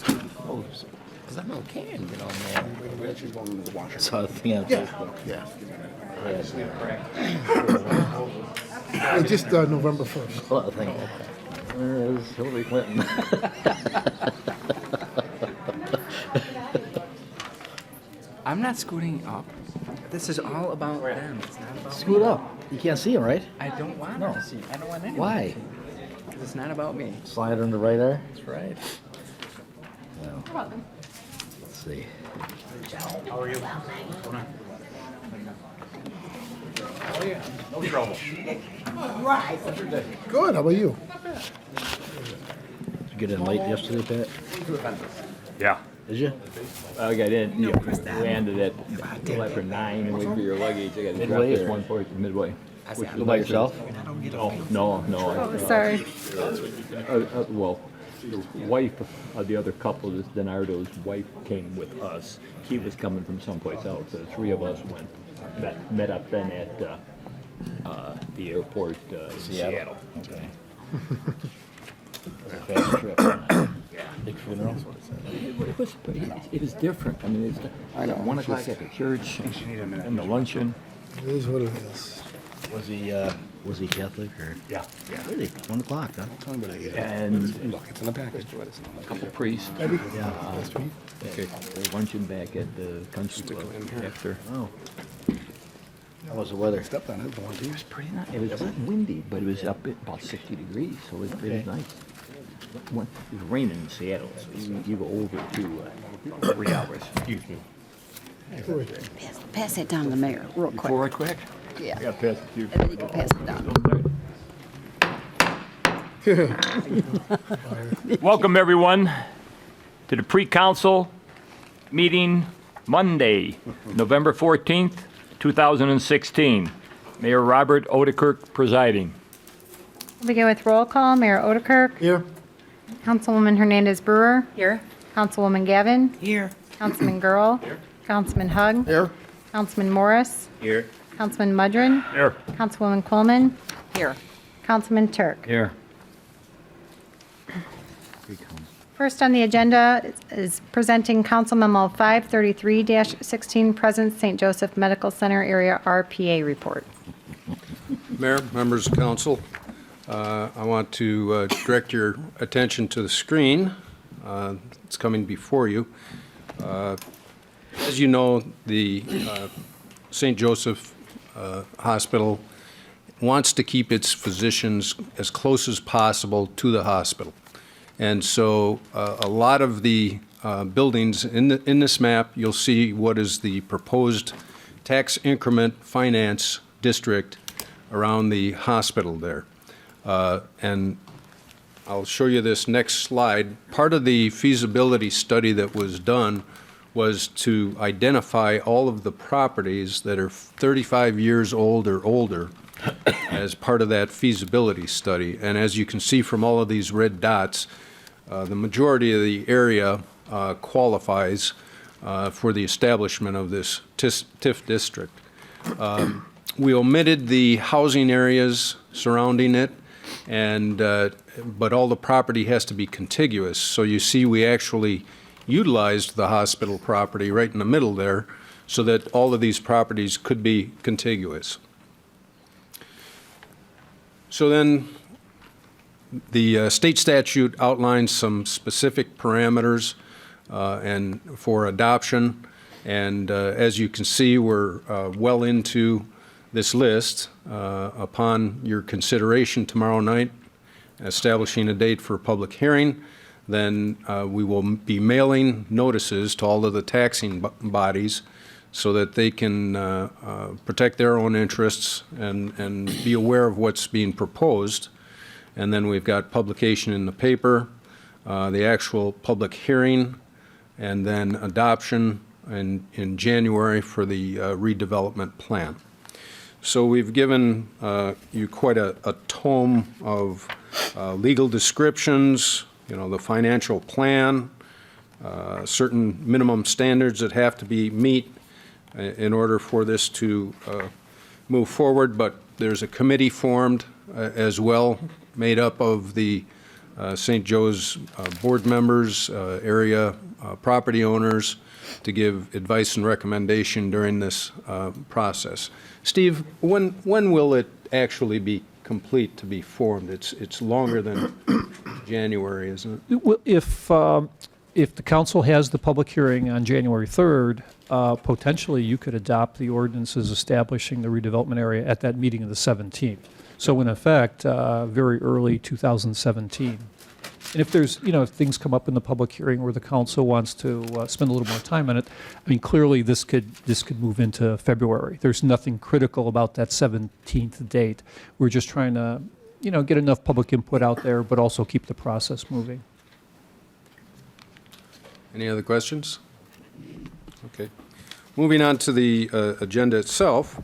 Because I know Karen get on there. She's going to watch it. Saw the thing on Facebook. Yeah. It's just November 1st. Well, I think, where is Hillary Clinton? I'm not scooting up. This is all about them. It's not about Scoot me. up. You can't see him, right? I don't want No. to see. I don't want anyone. Why? Because it's not about me. Slide under the right eye? That's right. Well, let's see. How are you? No trouble. Good, how about you? Did you get in late yesterday, Pat? Yeah. Did you? I got in, you landed at after 9 and wait for your luggage. I got to drop Midway this or- one for midway. You by yourself? No. Oh, sorry. Well, the wife of the other couple, this DiNardo's wife, came with us. He was coming from someplace else. So the three of us went, met up then at the airport in Seattle. Okay. It was a fast trip. Big funeral? It was different. I mean, it's I know. 1 o'clock at the church and the luncheon. It is what it is. Was he Catholic or? Yeah. Really? 1 o'clock, huh? Tell me what I get. And Look, it's in the package. a couple priests. Okay. Luncheon back at the country club after. Oh. How was the weather? Stepped on it, the one It was pretty nice. It was windy, but it was up at about 60 degrees, so it Okay. was nice. It was raining in Seattle, so you go over to 3 hours. Excuse me. Pass it down to the mayor, real quick. Before I quick? Yeah. I got past a few. And then you can pass it down. Welcome, everyone, to the pre-council meeting Monday, November 14th, 2016. Mayor Robert Odekirk presiding. We begin with roll call. Mayor Odekirk. Here? Councilwoman Hernandez Brewer. Here. Councilwoman Gavin. Here. Councilman Girl. Councilman Hug. Here? Councilman Morris. Here. Councilman Mudrin. Here. Councilwoman Coleman. Here. Councilman Turk. Here. First on the agenda is presenting Council Memo 533-16, Present St. Joseph Medical Center Area RPA Report. Mayor, members of council, I want to direct your attention to the screen. It's coming before you. As you know, the St. Joseph Hospital wants to keep its physicians as close as possible to the hospital. And so a lot of the buildings in this map, you'll see what is the proposed tax increment finance district around the hospital there. And I'll show you this next slide. Part of the feasibility study that was done was to identify all of the properties that are 35 years old or older as part of that feasibility study. And as you can see from all of these red dots, the majority of the area qualifies for the establishment of this TIF district. We omitted the housing areas surrounding it, and but all the property has to be contiguous. So you see we actually utilized the hospital property right in the middle there so that all of these properties could be contiguous. So then the state statute outlines some specific parameters and for adoption, and as you can see, we're well into this list. Upon your consideration tomorrow night, establishing a date for a public hearing, then we will be mailing notices to all of the taxing bodies so that they can protect their own interests and be aware of what's being proposed. And then we've got publication in the paper, the actual public hearing, and then adoption in January for the redevelopment plan. So we've given you quite a tome of legal descriptions, the financial plan, certain minimum standards that have to be met in order for this to move forward. But there's a committee formed as well, made up of the St. Joe's board members, area property owners, to give advice and recommendation during this process. Steve, when will it actually be complete to be formed? It's longer than January, isn't it? Well, if the council has the public hearing on January 3rd, potentially you could adopt the ordinances establishing the redevelopment area at that meeting of the 17th. So in effect, very early 2017. And if there's, if things come up in the public hearing where the council wants to spend a little more time on it, I mean, clearly this could move into February. There's nothing critical about that 17th date. We're just trying to, get enough public input out there, but also keep the process moving. Any other questions? Okay. Moving on to the agenda itself,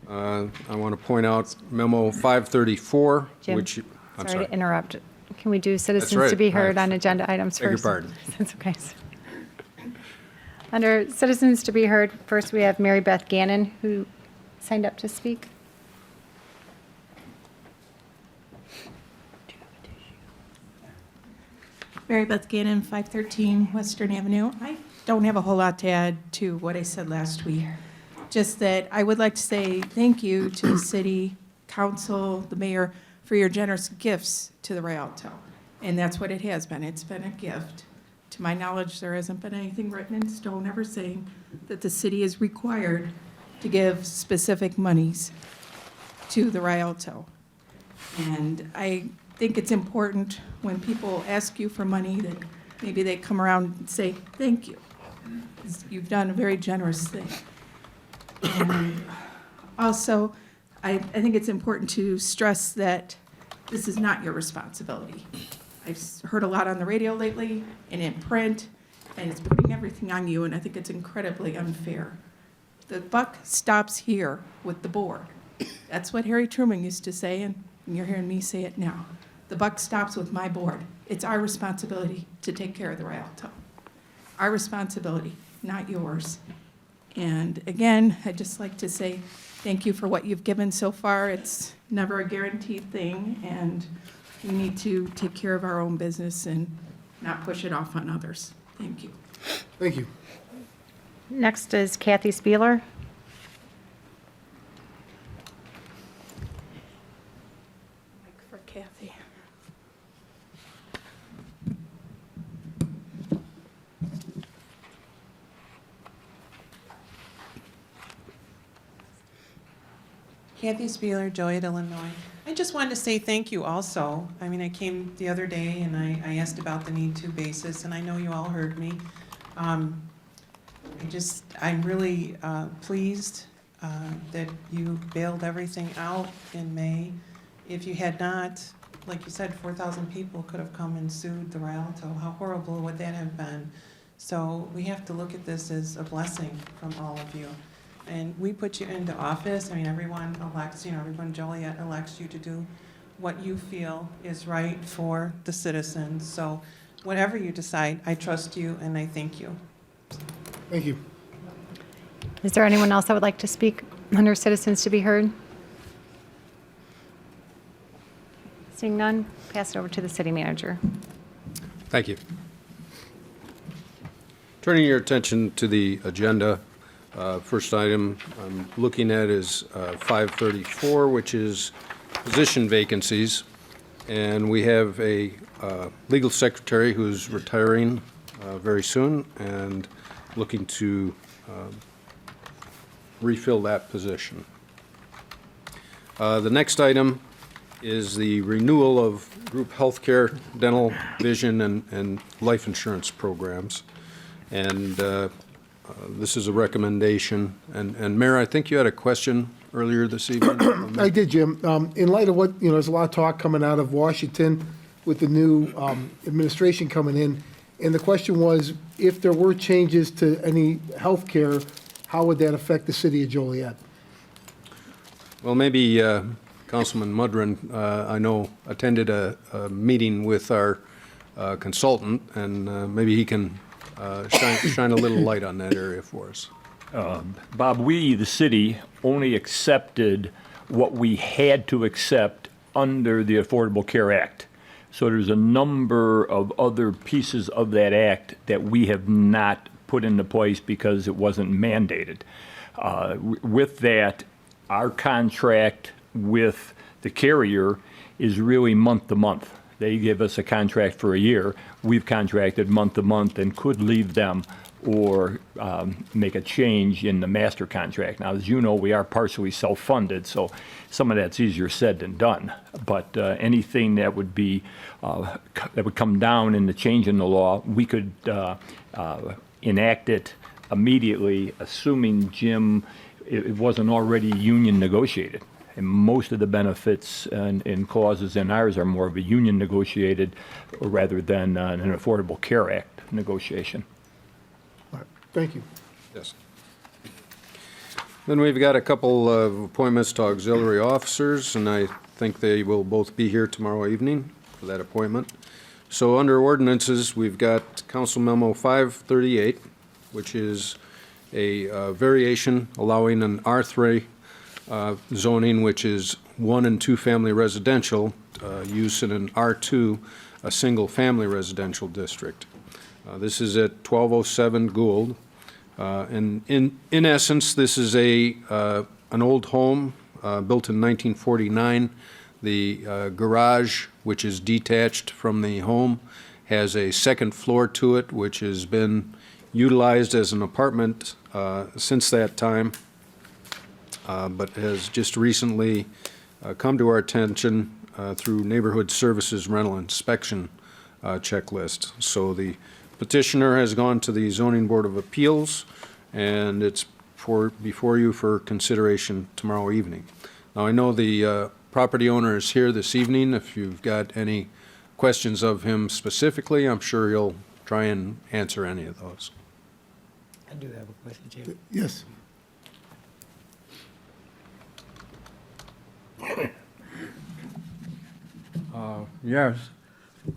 I want to point out memo 534, Jim, which, I'm sorry to interrupt. Can we do citizens right. to be heard I on agenda items beg your first? pardon. That's okay. Under citizens to be heard, first we have Mary Beth Gannon, who signed up to speak. Mary Beth Gannon, 513 Western Avenue. I don't have a whole lot to add to what I said last week. Just that I would like to say thank you to the city council, the mayor, for your generous gifts to the Rialto. And that's what it has been. It's been a gift. To my knowledge, there hasn't been anything written in stone ever saying that the city is required to give specific monies to the Rialto. And I think it's important when people ask you for money that maybe they come around and say, thank you. You've done a very generous thing. And also, I think it's important to stress that this is not your responsibility. I've heard a lot on the radio lately and in print, and it's putting everything on you, and I think it's incredibly unfair. The buck stops here with the board. That's what Harry Truman used to say, and you're hearing me say it now. The buck stops with my board. It's our responsibility to take care of the Rialto. Our responsibility, not yours. And again, I'd just like to say thank you for what you've given so far. It's never a guaranteed thing, and we need to take care of our own business and not push it off on others. Thank you. Thank you. Next is Kathy Spieler. Mic for Kathy. Kathy Spieler, Joliet, Illinois. I just wanted to say thank you also. I mean, I came the other day and I asked about the need-to basis, and I know you all heard me. I'm really pleased that you bailed everything out in May. If you had not, like you said, 4,000 people could have come and sued the Rialto. How horrible would that have been? So we have to look at this as a blessing from all of you. And we put you into office. I mean, everyone elects, everyone in Joliet elects you to do what you feel is right for the citizens. So whatever you decide, I trust you and I thank you. Thank you. Is there anyone else that would like to speak under citizens to be heard? Seeing none, pass it over to the city manager. Thank you. Turning your attention to the agenda, first item I'm looking at is 534, which is position vacancies. And we have a legal secretary who's retiring very soon and looking to refill that position. The next item is the renewal of group healthcare, dental, vision, and life insurance programs. And this is a recommendation. And Mayor, I think you had a question earlier this evening. I did, Jim. In light of what, there's a lot of talk coming out of Washington with the new administration coming in. And the question was, if there were changes to any health care, how would that affect the city of Joliet? Well, maybe Councilman Mudrin, I know, attended a meeting with our consultant, and maybe he can shine a little light on that area for us. Bob, we, the city, only accepted what we had to accept under the Affordable Care Act. So there's a number of other pieces of that act that we have not put into place because it wasn't mandated. With that, our contract with the carrier is really month to month. They give us a contract for a year. We've contracted month to month and could leave them or make a change in the master contract. Now, as you know, we are partially self-funded, so some of that's easier said than done. But anything that would be that would come down in the change in the law, we could enact it immediately, assuming, Jim, it wasn't already union negotiated. And most of the benefits and clauses in ours are more of a union negotiated rather than an Affordable Care Act negotiation. All right, thank you. Yes. Then we've got a couple of appointments to auxiliary officers, and I think they will both be here tomorrow evening for that appointment. So under ordinances, we've got Council Memo 538, which is a variation allowing an R3 zoning, which is 1 and 2 family residential, use in an R2, a single family residential district. This is at 1207 Gould. And in essence, this is an old home built in 1949. The garage, which is detached from the home, has a second floor to it, which has been utilized as an apartment since that time. But has just recently come to our attention through Neighborhood Services Rental Inspection checklist. So the petitioner has gone to the Zoning Board of Appeals, and it's before you for consideration tomorrow evening. Now, I know the property owner is here this evening. If you've got any questions of him specifically, I'm sure he'll try and answer any of those. I do have a question, Chair. Yes. Yes,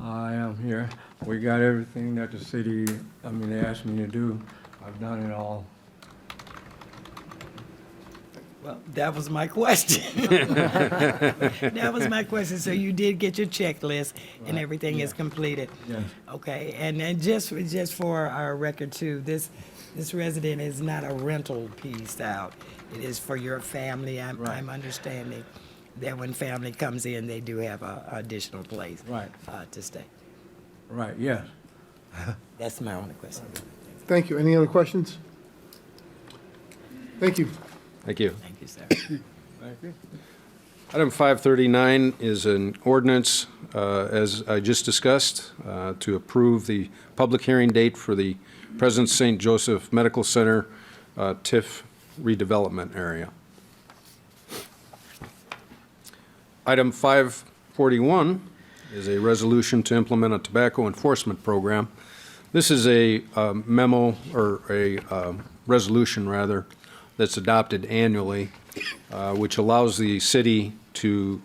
I am here. We got everything that the city, they asked me to do. I've done it all. Well, that was my question. That was my question. So you did get your checklist and everything is completed? Yes. Okay, and then just for our record too, this resident is not a rental piece out. It is for your family. I'm understanding that when family comes in, they do have a additional place to stay. Right, yes. That's my only question. Thank you. Any other questions? Thank you. Thank you. Thank you, sir. Thank you. Item 539 is an ordinance, as I just discussed, to approve the public hearing date for the President St. Joseph Medical Center TIF redevelopment area. Item 541 is a resolution to implement a tobacco enforcement program. This is a memo, or a resolution rather, that's adopted annually, which allows the city to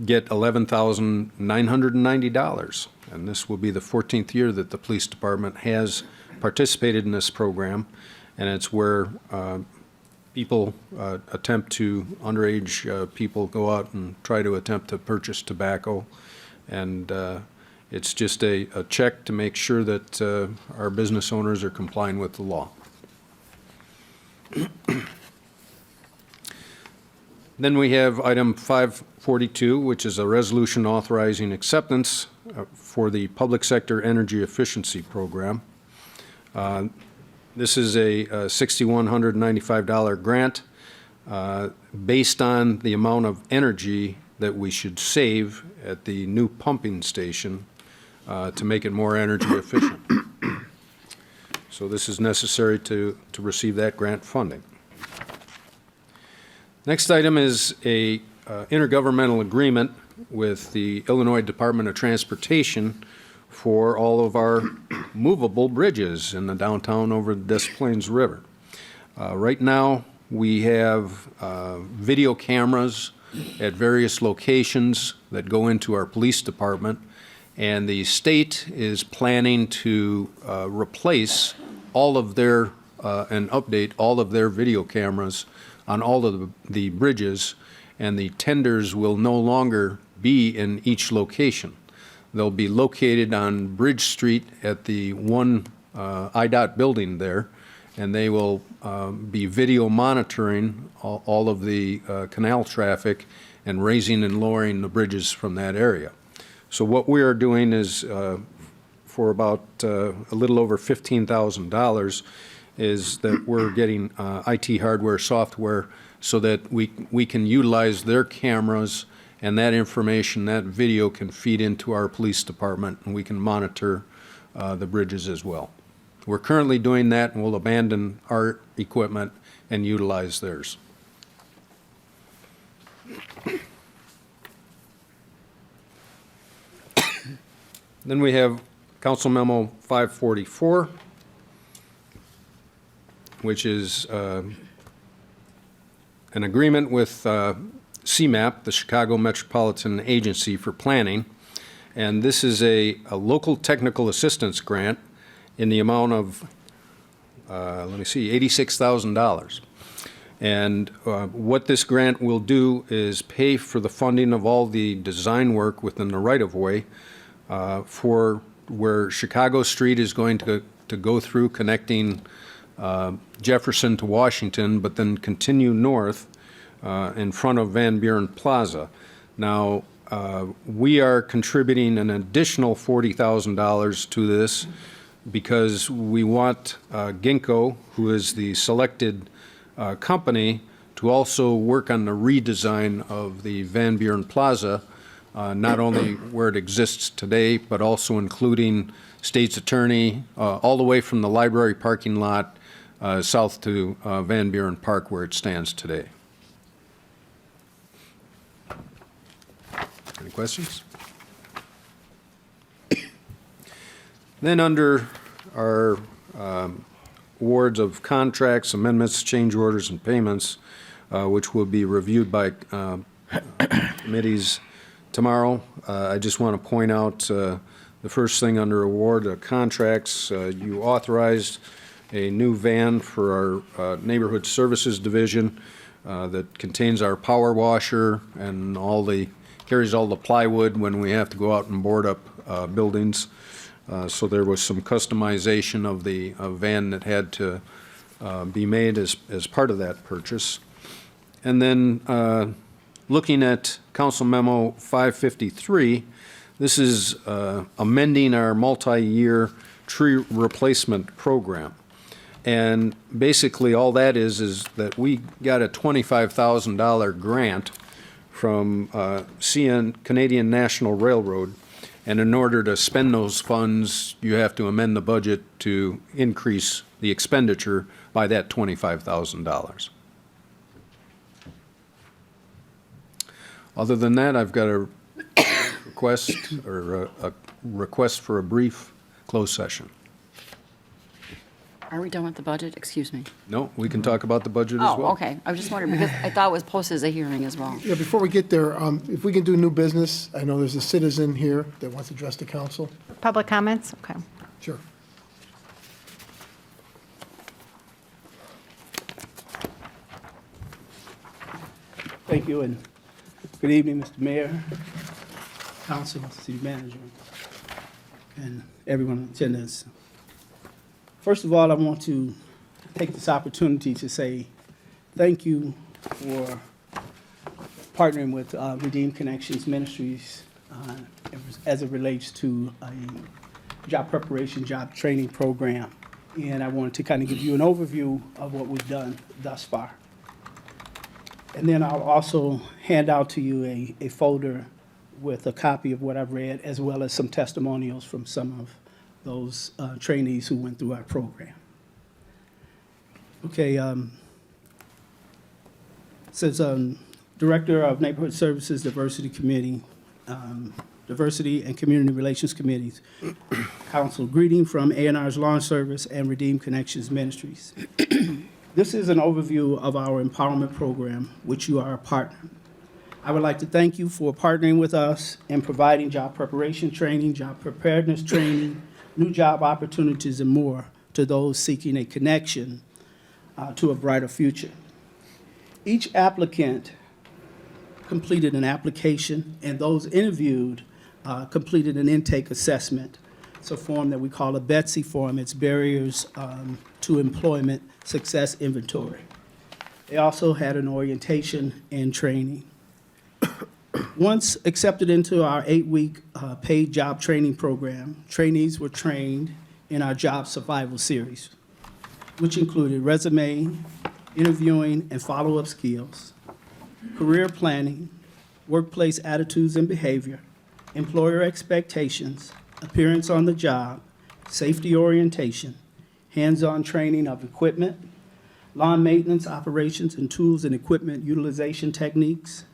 get $11,990. And this will be the 14th year that the police department has participated in this program. And it's where people underage people go out and try to attempt to purchase tobacco. And it's just a check to make sure that our business owners are complying with the law. Then we have item 542, which is a resolution authorizing acceptance for the Public Sector Energy Efficiency Program. This is a $6,195 grant based on the amount of energy that we should save at the new pumping station to make it more energy efficient. So this is necessary to receive that grant funding. Next item is a intergovernmental agreement with the Illinois Department of Transportation for all of our movable bridges in the downtown over the Des Plaines River. Right now, we have video cameras at various locations that go into our police department, and the state is planning to replace all of their and update all of their video cameras on all of the bridges, and the tenders will no longer be in each location. They'll be located on Bridge Street at the one IDOT building there, and they will be video monitoring all of the canal traffic and raising and lowering the bridges from that area. So what we are doing is, for about a little over $15,000, is that we're getting IT hardware, software, so that we can utilize their cameras, and that information, that video can feed into our police department, and we can monitor the bridges as well. We're currently doing that, and we'll abandon our equipment and utilize theirs. Then we have Council Memo 544, which is an agreement with CMAP, the Chicago Metropolitan Agency for Planning, and this is a local technical assistance grant in the amount of, $86,000. And what this grant will do is pay for the funding of all the design work within the right-of-way for where Chicago Street is going to go through, connecting Jefferson to Washington, but then continue north in front of Van Buren Plaza. Now, we are contributing an additional $40,000 to this because we want Ginkgo, who is the selected company, to also work on the redesign of the Van Buren Plaza, not only where it exists today, but also including State's Attorney, all the way from the library parking lot south to Van Buren Park where it stands today. Any questions? Then under our awards of contracts, amendments, change orders, and payments, which will be reviewed by committees tomorrow, I just want to point out the first thing under award contracts. You authorized a new van for our Neighborhood Services Division that contains our power washer and carries all the plywood when we have to go out and board up buildings. So there was some customization of the van that had to be made as part of that purchase. And then looking at Council Memo 553, this is amending our multi-year tree replacement program. And basically all that is that we got a $25,000 grant from Canadian National Railroad, and in order to spend those funds, you have to amend the budget to increase the expenditure by that $25,000. Other than that, I've got a request for a brief closed session. Are we done with the budget? Excuse me. No, we can talk about the budget as well. Oh, okay. I was just wondering, because I thought it was posted as a hearing as well. Yeah, before we get there, if we can do new business, I know there's a citizen here that wants to address the council. Public comments? Okay. Sure. Thank you, and good evening, Mr. Mayor, Council, City Manager, and everyone in attendance. First of all, I want to take this opportunity to say thank you for partnering with Redeemed Connections Ministries as it relates to a job preparation, job training program. And I wanted to kind of give you an overview of what we've done thus far. And then I'll also hand out to you a folder with a copy of what I've read, as well as some testimonials from some of those trainees who went through our program. Okay, says Director of Neighborhood Services Diversity Committee, Diversity and Community Relations Committees, Council, greeting from A&R's Lawn Service and Redeemed Connections Ministries. This is an overview of our empowerment program, which you are a partner. I would like to thank you for partnering with us in providing job preparation training, job preparedness training, new job opportunities, and more to those seeking a connection to a brighter future. Each applicant completed an application, and those interviewed completed an intake assessment. It's a form that we call a Bettye form. It's Barriers to Employment Success Inventory. They also had an orientation and training. Once accepted into our 8-week paid job training program, trainees were trained in our job survival series, which included resume, interviewing and follow-up skills, career planning, workplace attitudes and behavior, employer expectations, appearance on the job, safety orientation, hands-on training of equipment, lawn maintenance operations and tools and equipment utilization techniques,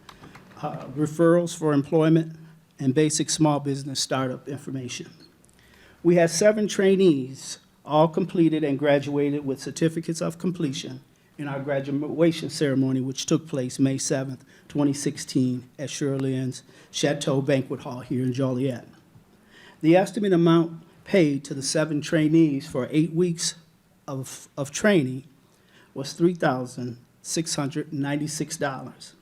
referrals for employment, and basic small business startup information. We had 7 trainees, all completed and graduated with certificates of completion in our graduation ceremony, which took place May 7th, 2016 at Shirley's Chateau Banquet Hall here in Joliet. The estimate amount paid to the 7 trainees for 8 weeks of training was $3,696.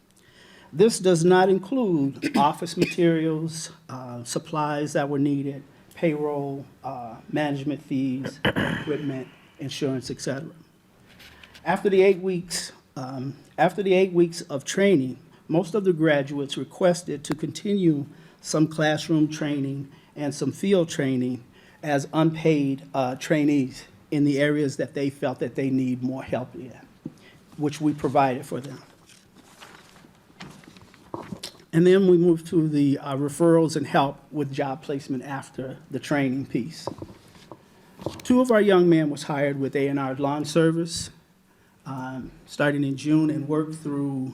This does not include office materials, supplies that were needed, payroll, management fees, equipment, insurance, etc. After the 8 weeks of training, most of the graduates requested to continue some classroom training and some field training as unpaid trainees in the areas that they felt that they need more help in, which we provided for them. And then we moved to the referrals and help with job placement after the training piece. 2 of our young men was hired with A&R Lawn Service starting in June and worked through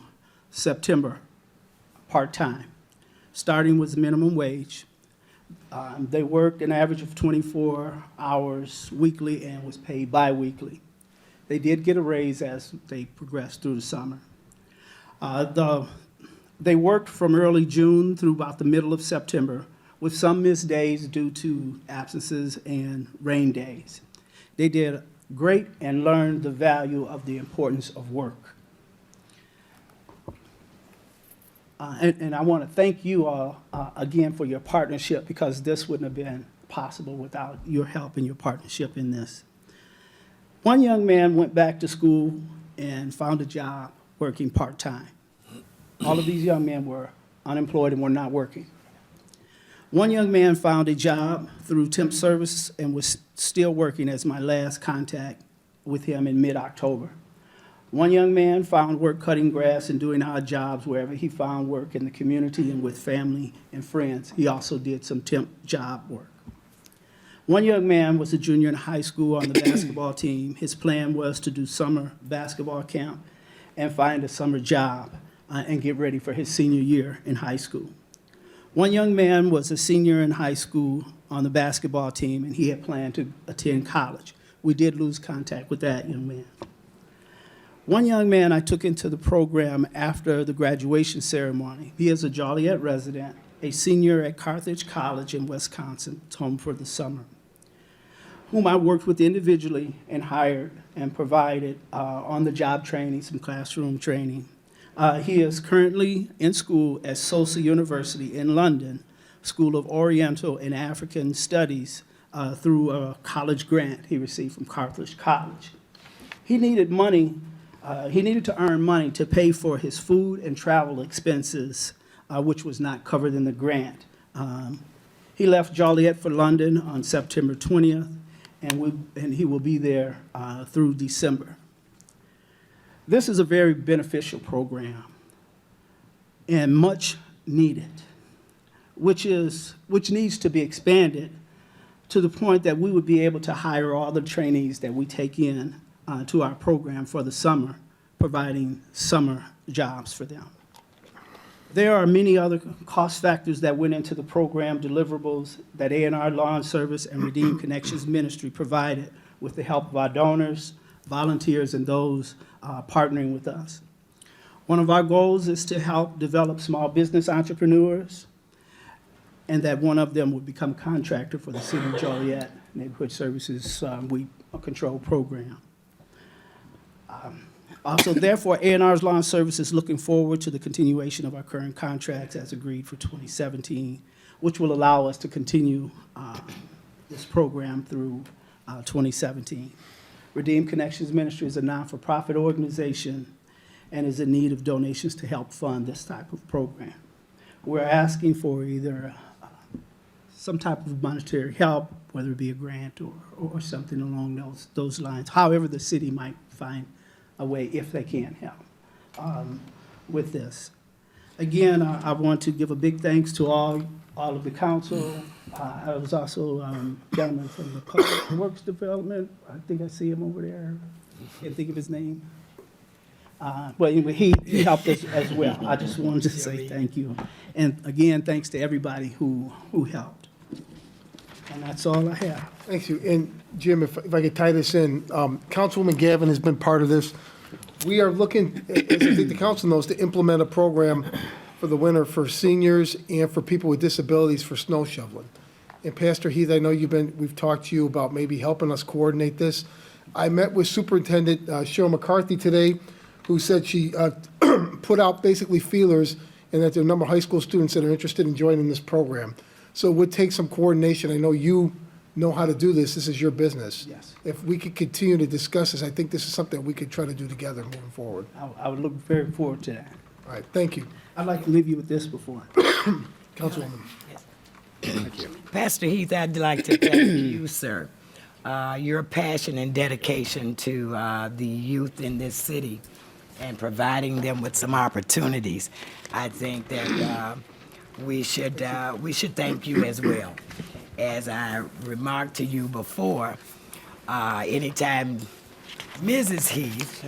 September, part-time, starting with minimum wage. They worked an average of 24 hours weekly and was paid bi-weekly. They did get a raise as they progressed through the summer. They worked from early June through about the middle of September, with some missed days due to absences and rain days. They did great and learned the value of the importance of work. And I want to thank you all again for your partnership, because this wouldn't have been possible without your help and your partnership in this. One young man went back to school and found a job working part-time. All of these young men were unemployed and were not working. One young man found a job through temp service and was still working as my last contact with him in mid-October. One young man found work cutting grass and doing odd jobs wherever he found work in the community and with family and friends. He also did some temp job work. One young man was a junior in high school on the basketball team. His plan was to do summer basketball camp and find a summer job and get ready for his senior year in high school. One young man was a senior in high school on the basketball team, and he had planned to attend college. We did lose contact with that young man. One young man I took into the program after the graduation ceremony. He is a Joliet resident, a senior at Carthage College in Wisconsin, home for the summer, whom I worked with individually and hired and provided on-the-job training, some classroom training. He is currently in school at Sosa University in London, School of Oriental and African Studies, through a college grant he received from Carthage College. He needed money. He needed to earn money to pay for his food and travel expenses, which was not covered in the grant. He left Joliet for London on September 20th, and he will be there through December. This is a very beneficial program and much needed, which needs to be expanded to the point that we would be able to hire all the trainees that we take in to our program for the summer, providing summer jobs for them. There are many other cost factors that went into the program deliverables that A&R Lawn Service and Redeemed Connections Ministry provided with the help of our donors, volunteers, and those partnering with us. One of our goals is to help develop small business entrepreneurs, and that one of them would become a contractor for the City of Joliet Neighborhood Services Weed Control Program. So therefore, A&R's Lawn Service is looking forward to the continuation of our current contracts as agreed for 2017, which will allow us to continue this program through 2017. Redeemed Connections Ministry is a non-for-profit organization and is in need of donations to help fund this type of program. We're asking for either some type of monetary help, whether it be a grant or something along those lines, however the city might find a way if they can help with this. Again, I want to give a big thanks to all of the council. I was also gentleman from the Public Works Development. I think I see him over there. Can't think of his name. But anyway, he helped us as well. I just wanted to say thank you. And again, thanks to everybody who helped. And that's all I have. Thank you. And Jim, if I could tie this in, Councilwoman Gavin has been part of this. We are looking, as I think the council knows, to implement a program for the winter for seniors and for people with disabilities for snow shoveling. And Pastor Heath, I know we've talked to you about maybe helping us coordinate this. I met with Superintendent Cheryl McCarthy today, who said she put out basically feelers and that there are a number of high school students that are interested in joining this program. So it would take some coordination. I know you know how to do this. This is your business. Yes. If we could continue to discuss this, I think this is something we could try to do together moving forward. I would look very forward to that. All right, thank you. I'd like to leave you with this before. Councilwoman. Pastor Heath, I'd like to thank you, sir. Your passion and dedication to the youth in this city and providing them with some opportunities. I think that we should thank you as well. As I remarked to you before, anytime Mrs. Heath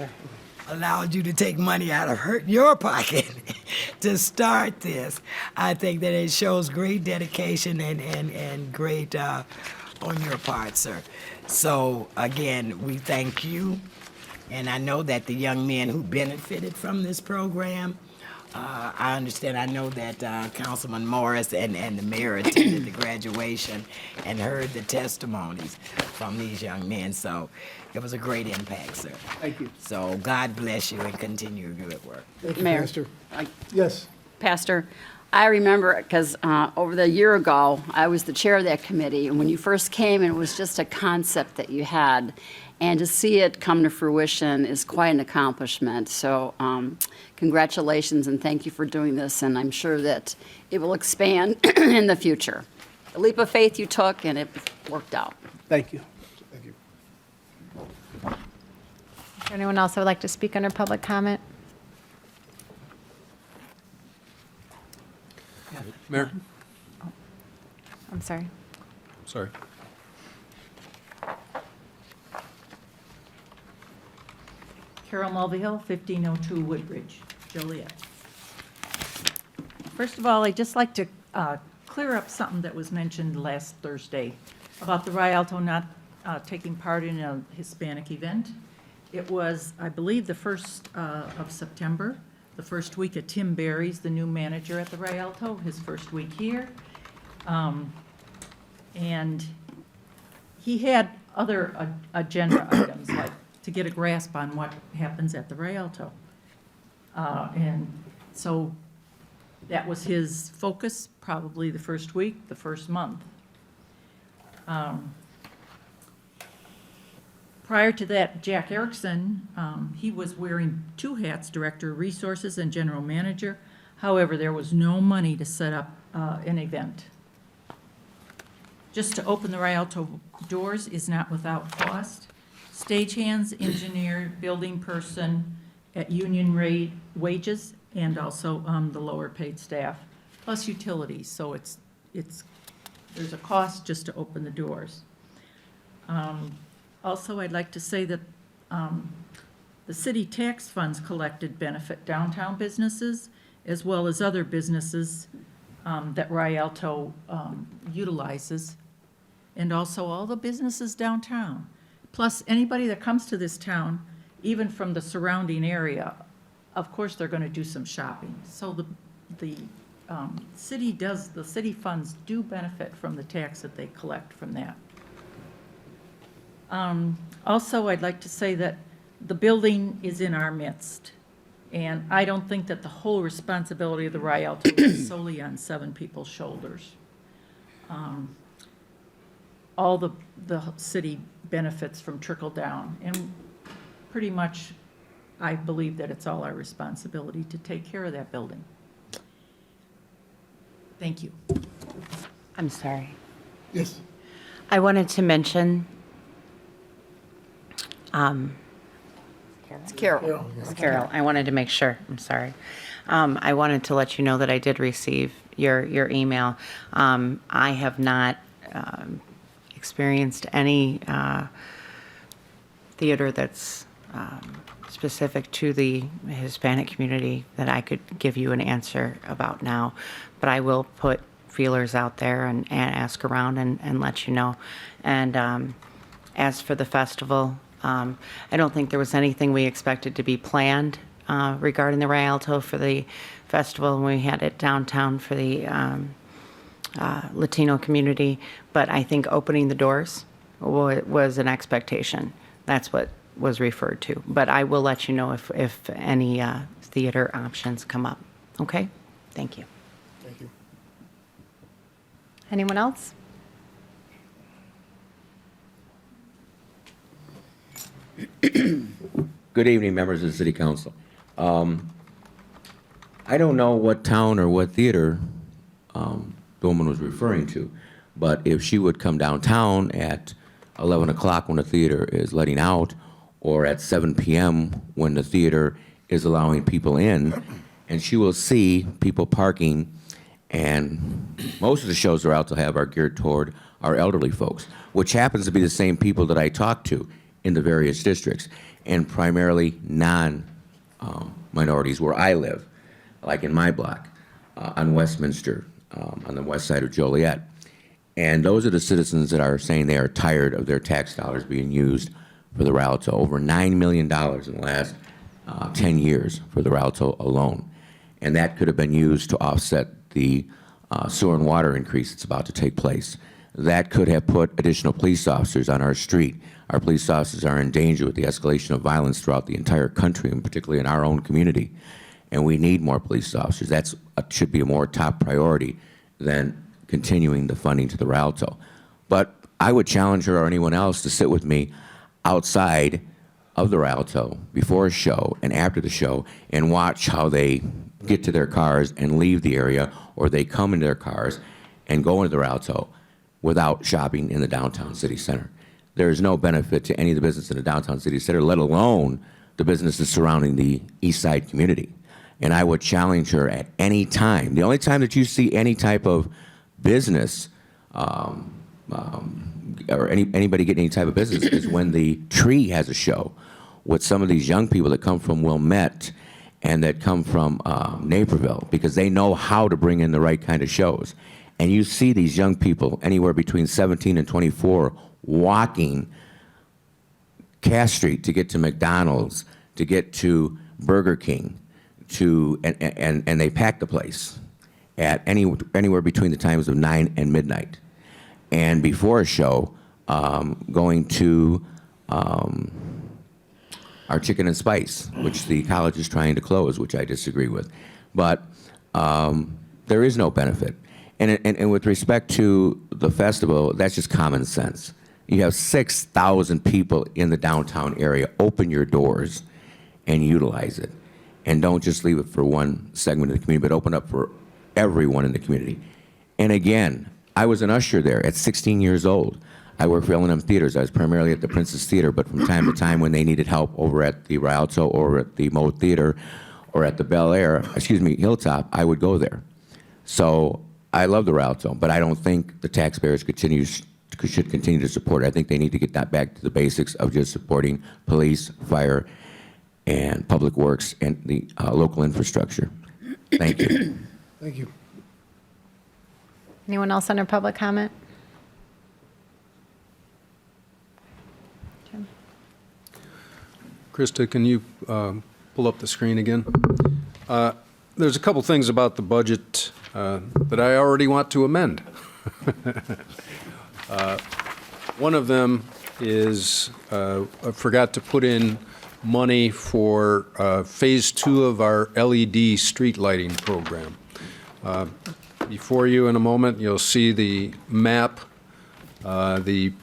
allowed you to take money out of your pocket to start this, I think that it shows great dedication and great on your part, sir. So again, we thank you. And I know that the young men who benefited from this program, I understand, I know that Councilman Morris and the mayor attended the graduation and heard the testimonies from these young men. So it was a great impact, sir. Thank you. So God bless you and continue your good work. Thank you, Mayor. Pastor. Yes. Pastor, I remember, because over the year ago, I was the chair of that committee, and when you first came, it was just a concept that you had, and to see it come to fruition is quite an accomplishment. So congratulations, and thank you for doing this, and I'm sure that it will expand in the future. A leap of faith you took, and it worked out. Thank you. Thank you. Is there anyone else who would like to speak under public comment? Mayor? I'm sorry. Sorry. Carol Mulvihill, 1502 Woodbridge, Joliet. First of all, I'd just like to clear up something that was mentioned last Thursday about the Rialto not taking part in a Hispanic event. It was, I believe, the 1st of September, the first week of Tim Berry's, the new manager at the Rialto, his first week here. And he had other agenda items, like to get a grasp on what happens at the Rialto. And so that was his focus, probably the first week, the first month. Prior to that, Jack Erickson, he was wearing 2 hats, Director of Resources and General Manager. However, there was no money to set up an event. Just to open the Rialto doors is not without cost. Stagehands, engineer, building person at union rate wages, and also the lower paid staff, plus utilities. So there's a cost just to open the doors. Also, I'd like to say that the city tax funds collected benefit downtown businesses as well as other businesses that Rialto utilizes, and also all the businesses downtown. Plus, anybody that comes to this town, even from the surrounding area, of course, they're going to do some shopping. So the city funds do benefit from the tax that they collect from that. Also, I'd like to say that the building is in our midst. And I don't think that the whole responsibility of the Rialto is solely on 7 people's shoulders. All the city benefits from trickle down. And pretty much, I believe that it's all our responsibility to take care of that building. Thank you. I'm sorry. Yes. I wanted to mention, It's Carol. Ms. Carol, I wanted to make sure, I'm sorry. I wanted to let you know that I did receive your email. I have not experienced any theater that's specific to the Hispanic community that I could give you an answer about now. But I will put feelers out there and ask around and let you know. And as for the festival, I don't think there was anything we expected to be planned regarding the Rialto for the festival when we had it downtown for the Latino community. But I think opening the doors was an expectation. That's what was referred to. But I will let you know if any theater options come up. Okay? Thank you. Thank you. Anyone else? Good evening, members of the City Council. I don't know what town or what theater the woman was referring to, but if she would come downtown at 11 o'clock when the theater is letting out, or at 7 p.m. when the theater is allowing people in, and she will see people parking, and most of the shows they're out to have are geared toward our elderly folks, which happens to be the same people that I talk to in the various districts, and primarily non-minorities where I live, like in my block, on Westminster, on the west side of Joliet. And those are the citizens that are saying they are tired of their tax dollars being used for the Rialto. Over $9 million in the last 10 years for the Rialto alone. And that could have been used to offset the sewer and water increase that's about to take place. That could have put additional police officers on our street. Our police officers are in danger with the escalation of violence throughout the entire country, and particularly in our own community. And we need more police officers. That should be a more top priority than continuing the funding to the Rialto. But I would challenge her or anyone else to sit with me outside of the Rialto before a show and after the show and watch how they get to their cars and leave the area, or they come in their cars and go into the Rialto without shopping in the downtown city center. There is no benefit to any of the business in the downtown city center, let alone the businesses surrounding the east side community. And I would challenge her at any time. The only time that you see any type of business or anybody getting any type of business is when the Tree has a show with some of these young people that come from Wilmette and that come from Naperville, because they know how to bring in the right kind of shows. And you see these young people anywhere between 17 and 24 walking Cass Street to get to McDonald's, to get to Burger King, and they pack the place at anywhere between the times of 9 and midnight. And before a show, going to our Chicken and Spice, which the college is trying to close, which I disagree with. But there is no benefit. And with respect to the festival, that's just common sense. You have 6,000 people in the downtown area. Open your doors and utilize it. And don't just leave it for one segment of the community, but open up for everyone in the community. And again, I was an usher there at 16 years old. I worked for L&M Theaters. I was primarily at the Princess Theater, but from time to time when they needed help over at the Rialto or at the Moe Theater or at the Hilltop, I would go there. So I love the Rialto, but I don't think the taxpayers should continue to support it. I think they need to get that back to the basics of just supporting police, fire, and public works and the local infrastructure. Thank you. Thank you. Anyone else under public comment? Jim? Krista, can you pull up the screen again? There's a couple things about the budget that I already want to amend. One of them is I forgot to put in money for Phase 2 of our LED street lighting program. Before you in a moment, you'll see the map. The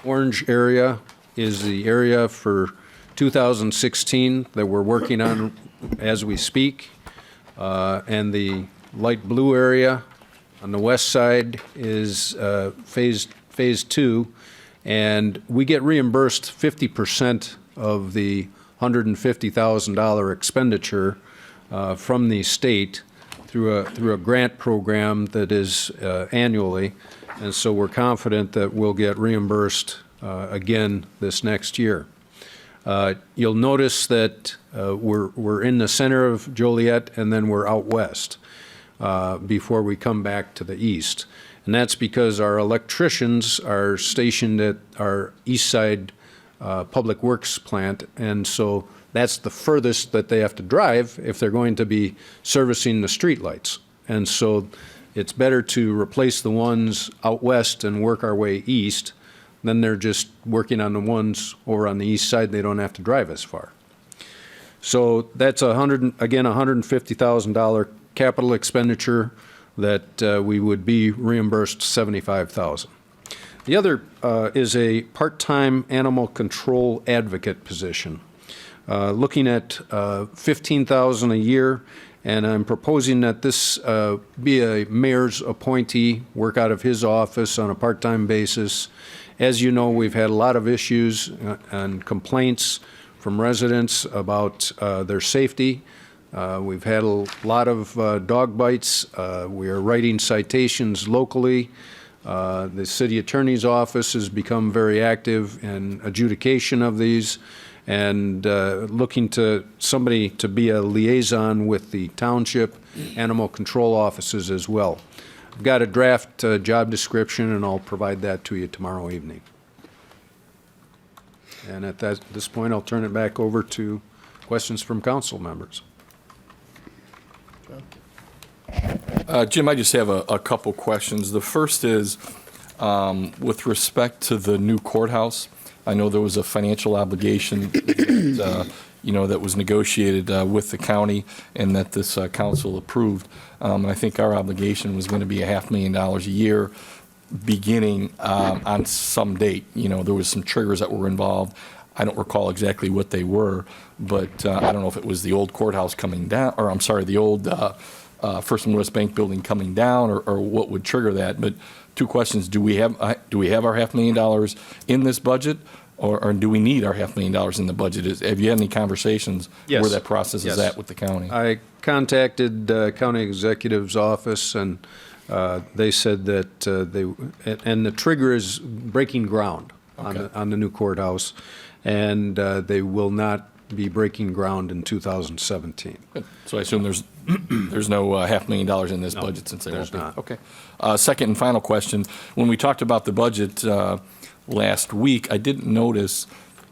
orange area is the area for 2016 that we're working on as we speak. And the light blue area on the west side is phase 2. And we get reimbursed 50% of the $150,000 expenditure from the state through a grant program that is annually, and so we're confident that we'll get reimbursed again this next year. You'll notice that we're in the center of Joliet, and then we're out west before we come back to the east, and that's because our electricians are stationed at our east side public works plant, and so that's the furthest that they have to drive if they're going to be servicing the streetlights. And so it's better to replace the ones out west and work our way east. Then they're just working on the ones over on the east side. They don't have to drive as far. So that's again, $150,000 capital expenditure that we would be reimbursed $75,000. The other is a part-time animal control advocate position. Looking at $15,000 a year, and I'm proposing that this be a mayor's appointee, work out of his office on a part-time basis. As you know, we've had a lot of issues and complaints from residents about their safety. We've had a lot of dog bites. We are writing citations locally. The city attorney's office has become very active in adjudication of these, and looking to somebody to be a liaison with the township animal control offices as well. I've got a draft job description, and I'll provide that to you tomorrow evening. And at this point, I'll turn it back over to questions from council members. Jim, I just have a couple questions. The first is with respect to the new courthouse. I know there was a financial obligation that, that was negotiated with the county and that this council approved. And I think our obligation was going to be $500,000 a year beginning on some date. There was some triggers that were involved. I don't recall exactly what they were, but I don't know if it was the old courthouse coming down, or I'm sorry, the old First and West Bank building coming down, or what would trigger that. But two questions: do we have our $500,000 in this budget, or do we need our $500,000 in the budget? Have you had any conversations where that process is at with the county? I contacted the county executive's office, and they said that and the trigger is breaking ground on the new courthouse, and they will not be breaking ground in 2017. Good. So I assume there's no $500,000 in this budget, since there won't be. Not. Okay. Second and final question: when we talked about the budget last week, I didn't notice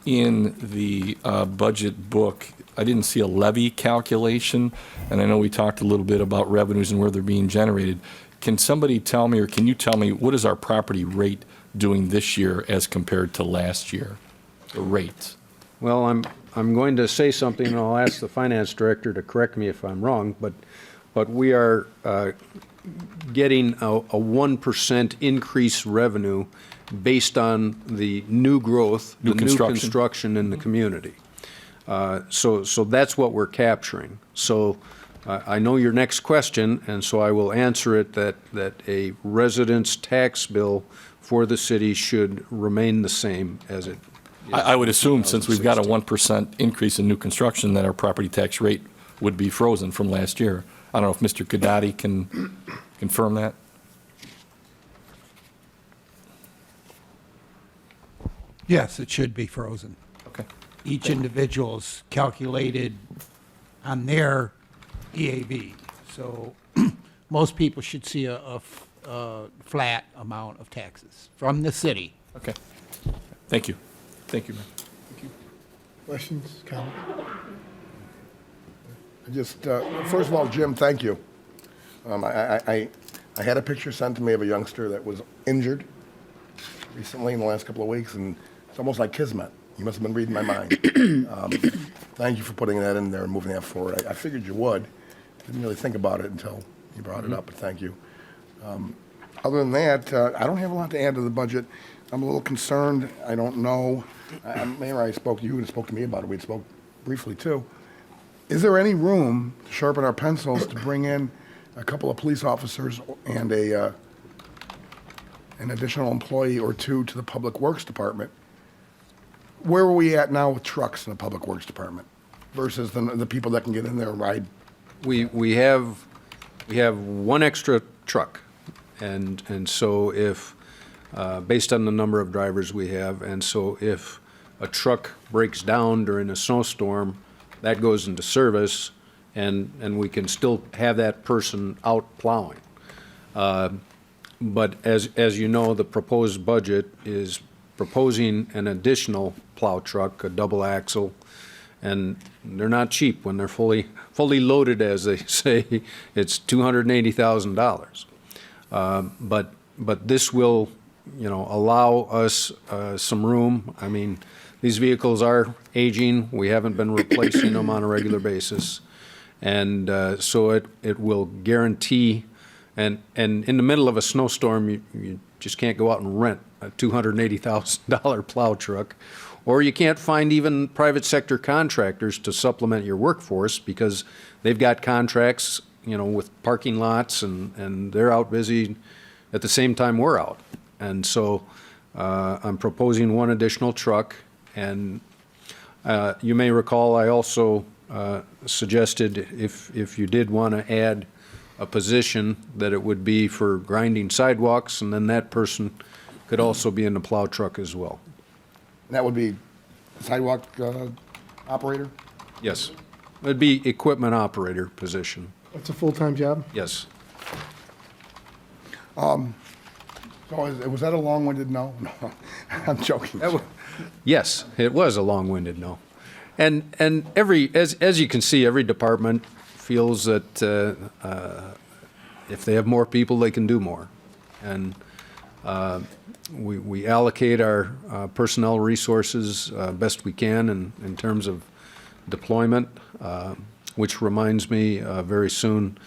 in the budget book, I didn't see a levy calculation, and I know we talked a little bit about revenues and where they're being generated. Can somebody tell me, or can you tell me, what is our property rate doing this year as compared to last year? The rate. Well, I'm going to say something, and I'll ask the finance director to correct me if I'm wrong, but we are getting a 1% increase revenue based on the new growth, the new construction in the community. So that's what we're capturing. So I know your next question, and so I will answer it that a resident's tax bill for the city should remain the same as it is. I would assume, since we've got a 1% increase in new construction, that our property tax rate would be frozen from last year. I don't know if Mr. Kadati can confirm that. Yes, it should be frozen. Okay. Each individual's calculated on their EAV. So most people should see a flat amount of taxes from the city. Okay. Thank you. Thank you, man. Thank you. Questions, comments? First of all, Jim, thank you. I had a picture sent to me of a youngster that was injured recently in the last couple of weeks, and it's almost like kismet. You must have been reading my mind. Thank you for putting that in there and moving that forward. I figured you would. Didn't really think about it until you brought it up, but thank you. Other than that, I don't have a lot to add to the budget. I'm a little concerned. I don't know. Mayor, I spoke to you and spoke to me about it. We spoke briefly too. Is there any room to sharpen our pencils to bring in a couple of police officers and an additional employee or two to the Public Works Department? Where are we at now with trucks in the Public Works Department versus the people that can get in there and ride? We have one extra truck, and so if based on the number of drivers we have, and so if a truck breaks down during a snowstorm, that goes into service, and we can still have that person out plowing. But as you know, the proposed budget is proposing an additional plow truck, a double axle, and they're not cheap when they're fully loaded, as they say. It's $280,000. But this will, allow us some room. I mean, these vehicles are aging. We haven't been replacing them on a regular basis, and so it will guarantee. And in the middle of a snowstorm, you just can't go out and rent a $280,000 plow truck, or you can't find even private sector contractors to supplement your workforce because they've got contracts, with parking lots, and they're out busy at the same time we're out. And so I'm proposing one additional truck, and you may recall I also suggested if you did want to add a position, that it would be for grinding sidewalks, and then that person could also be in the plow truck as well. That would be sidewalk operator? Yes. It'd be equipment operator position. It's a full-time job? Yes. So was that a long-winded no? No, I'm joking. Yes, it was a long-winded no. And as you can see, every department feels that if they have more people, they can do more. And we allocate our personnel resources best we can in terms of deployment, which reminds me very soon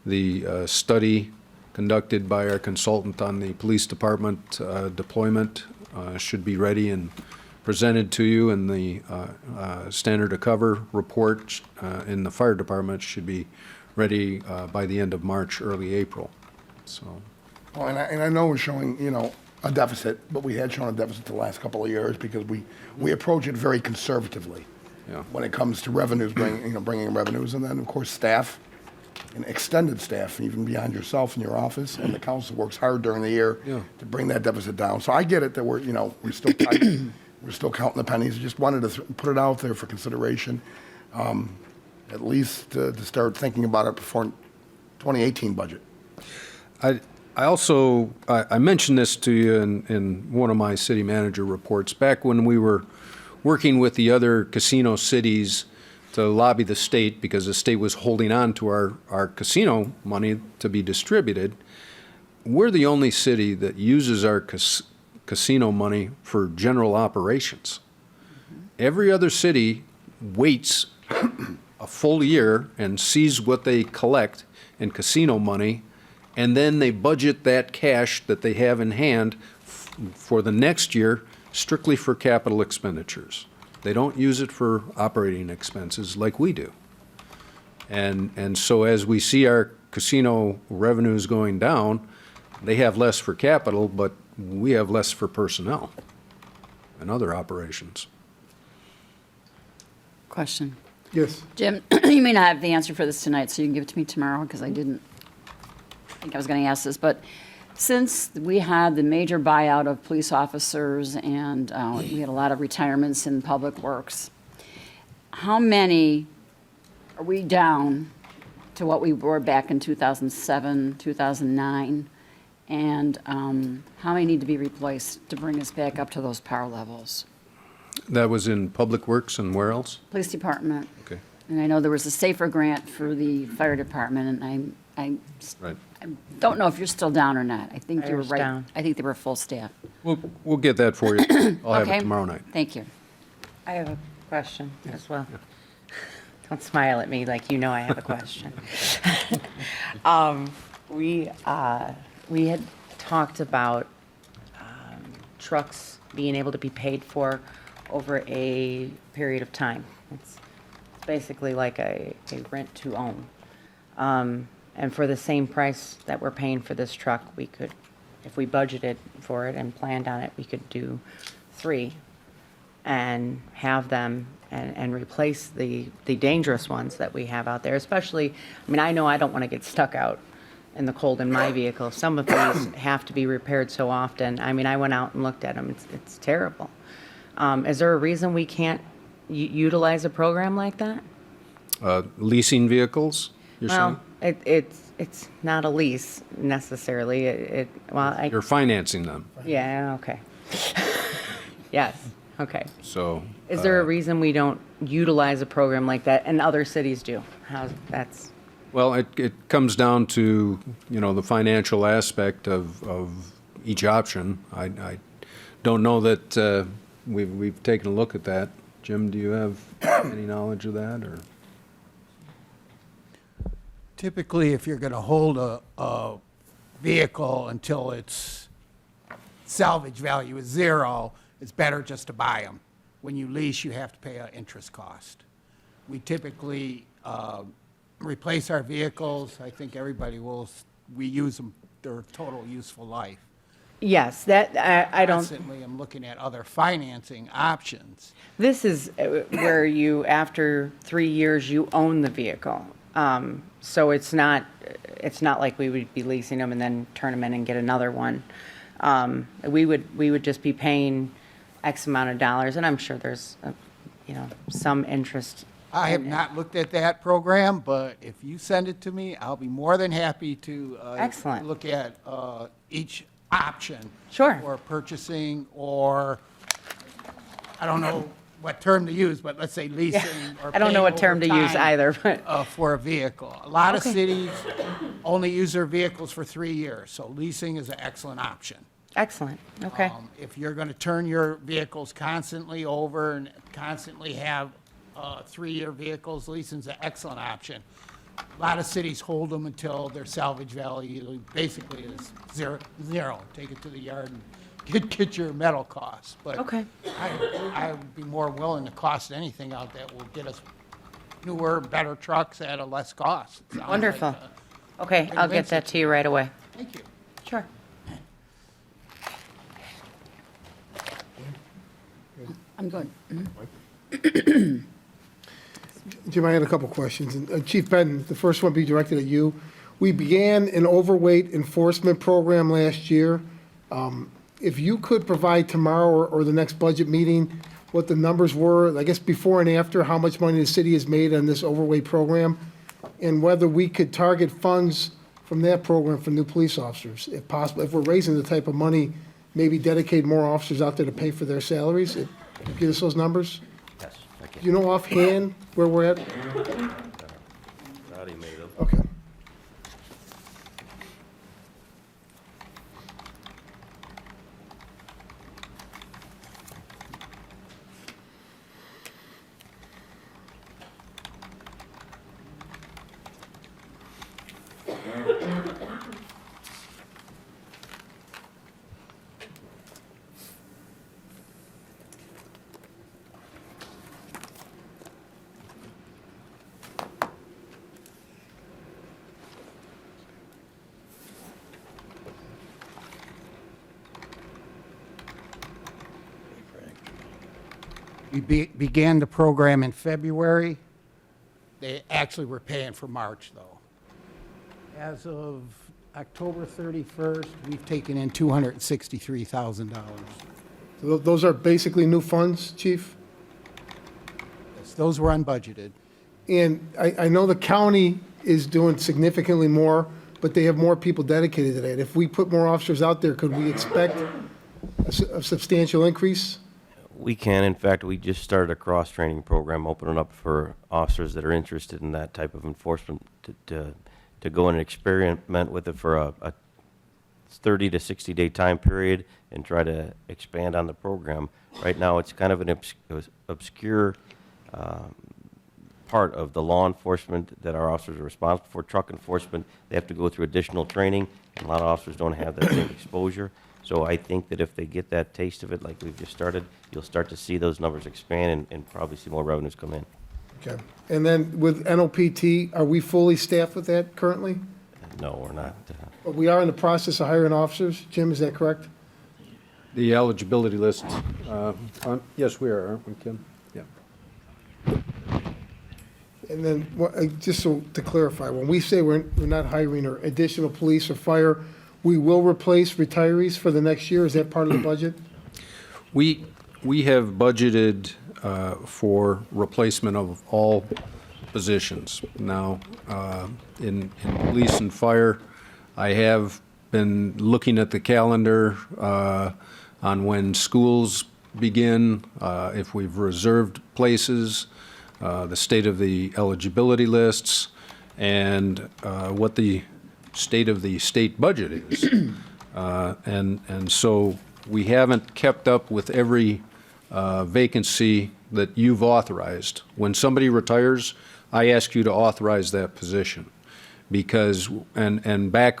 the study conducted by our consultant on the police department deployment should be ready and presented to you, and the standard of cover report in the fire department should be ready by the end of March, early April. So. Well, and I know we're showing, a deficit, but we had shown a deficit the last couple of years because we approach it very conservatively. Yeah. When it comes to revenues, bringing revenues, and then of course staff, and extended staff, even beyond yourself and your office, and the council works hard during the year to bring that deficit down. So I get it that we're still tight, we're still counting the pennies. Just wanted to put it out there for consideration, at least to start thinking about it before 2018 budget. I also mentioned this to you in one of my city manager reports back when we were working with the other casino cities to lobby the state because the state was holding on to our casino money to be distributed. We're the only city that uses our casino money for general operations. Every other city waits a full year and sees what they collect in casino money, and then they budget that cash that they have in hand for the next year strictly for capital expenditures. They don't use it for operating expenses like we do. And so as we see our casino revenues going down, they have less for capital, but we have less for personnel and other operations. Question. Yes. Jim, you may not have the answer for this tonight, so you can give it to me tomorrow, because I didn't think I was going to ask this. But since we had the major buyout of police officers and we had a lot of retirements in public works, how many are we down to what we were back in 2007, 2009? And how many need to be replaced to bring us back up to those power levels? That was in Public Works, and where else? Police department. Okay. And I know there was a SAFER grant for the fire department, and I Right. Don't know if you're still down or not. I think you were Fire's right. down. I think they were full staff. We'll get that for you. I'll have Okay. it tomorrow night. Thank you. I have a question as well. Don't smile at me like you know I have a question. We had talked about trucks being able to be paid for over a period of time. It's basically like a rent to own. And for the same price that we're paying for this truck, we could, if we budgeted for it and planned on it, we could do 3 and have them and replace the dangerous ones that we have out there, especially, I mean, I know I don't want to get stuck out in the cold in my vehicle. Some of these have to be repaired so often. I mean, I went out and looked at them. It's terrible. Is there a reason we can't utilize a program like that? Leasing vehicles, you're saying? Well, it's not a lease necessarily. You're financing them, Yeah, okay. Yes, okay. so. Is there a reason we don't utilize a program like that, and other cities do? That's, Well, it comes down to, the financial aspect of each option. I don't know that we've taken a look at that. Jim, do you have any knowledge of that, or? Typically, if you're going to hold a vehicle until its salvage value is 0, it's better just to buy them. When you lease, you have to pay an interest cost. We typically replace our vehicles. I think everybody we use them their total useful life. yes, that, I don't. Constantly, I'm looking at other financing options. This is where you, after 3 years, you own the vehicle. So it's not like we would be leasing them and then turn them in and get another one. We would just be paying X amount of dollars, and I'm sure there's, some interest. I have not looked at that program, but if you send it to me, I'll be more than happy to Excellent. look at each option. Sure. For purchasing, or, I don't know what term to use, but let's say leasing or I don't know paying what term over to use time, either, but. For a vehicle. A lot of Okay. cities only use their vehicles for 3 years, so leasing is an excellent option. Excellent, okay. If you're going to turn your vehicles constantly over and constantly have 3-year vehicles, leasing's an excellent option. A lot of cities hold them until their salvage value basically is zero. Take it to the yard and get your metal costs. But Okay. I would be more willing to cost anything out that will get us newer, better trucks at a less cost. It sounds Wonderful. like Okay, I'll get that to you right away. Thank you. Sure. I'm good. Jim, I had a couple questions. And Chief Benton, the first one be directed at you. We began an overweight enforcement program last year. If you could provide tomorrow or the next budget meeting what the numbers were, I guess before and after, how much money the city has made on this overweight program, and whether we could target funds from that program for new police officers, if possible. If we're raising the type of money, maybe dedicate more officers out there to pay for their salaries. Give us those numbers. Yes, I can. Do you know offhand where we're at? Already made them. Okay. We began the program in February. They actually were paying for March, though. As of October 31st, we've taken in $263,000. So those are basically new funds, Chief? Yes, those were unbudgeted. And I know the county is doing significantly more, but they have more people dedicated to that. If we put more officers out there, could we expect a substantial increase? We can. In fact, we just started a cross-training program opening up for officers that are interested in that type of enforcement to to go and experiment with it for a 30 to 60 day time period and try to expand on the program. Right now, it's kind of an obscure part of the law enforcement that our officers are responsible for. Truck enforcement, they have to go through additional training, and a lot of officers don't have that same exposure. So I think that if they get that taste of it, like we've just started, you'll start to see those numbers expand and probably see more revenues come in. Okay. And then with NOPT, are we fully staffed with that currently? No, we're not. But we are in the process of hiring officers. Jim, is that correct? The eligibility list, yes, we are, aren't we, Kim? Yeah. And then, just so to clarify, when we say we're not hiring or additional police or fire, we will replace retirees for the next year? Is that part of the budget? We have budgeted for replacement of all positions. Now, in police and fire, I have been looking at the calendar on when schools begin, if we've reserved places, the state of the eligibility lists, and what the state of the state budget is. And so we haven't kept up with every vacancy that you've authorized. When somebody retires, I ask you to authorize that position. Because, and back